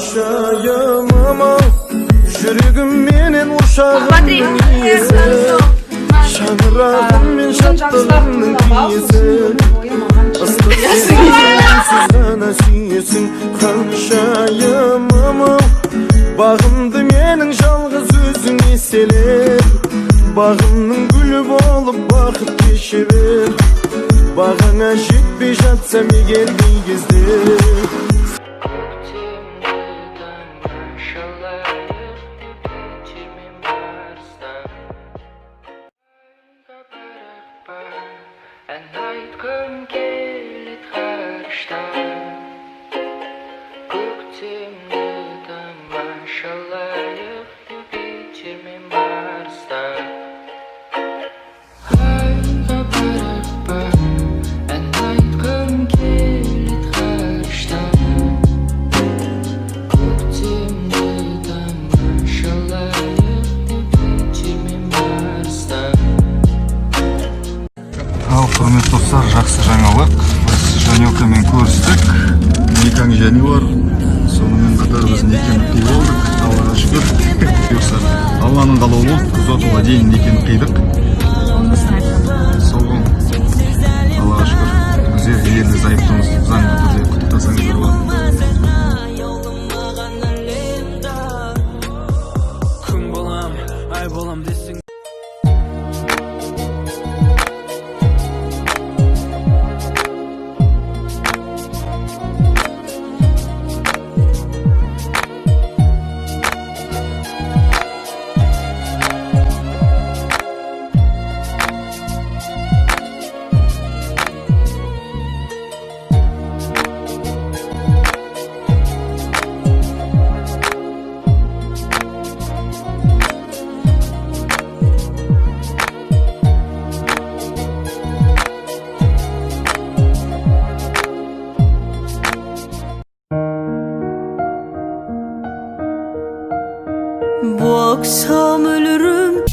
Yaşayamam Yüreğim menen uşağımın iyisi Şanırağımın şaptalımın iyisi Aslı sensiz ana süyesin Yaşayamam Bağımdı menin жалғыз özün eseler Bağımның gülü болып bakıp geçirir Bağına жетпей жатсам егер дей кезде Айтқым келет ғарыштан Көктемді тамашалайық Юпитер мен Марста Айға барақпа ән айтқым келет ғарыштан Көктемді тамашалайық Юпитер мен Марста Құрметті достар, жақсы жаңалық. Біз Жанелкамен көрістік. Некаң және бар. Сонымен қатар біз некені қиып алдық. Аллаға шүкір. Алланың қалауы болды. Ұзатуға дейін некені қидық. Сол ғой. Аллаға шүкір. Өздері ерлі зайыптымыз заңды түрде құттықтасаңыздар болады. Күн болам, ай болам десең. Bu akşam ölürüm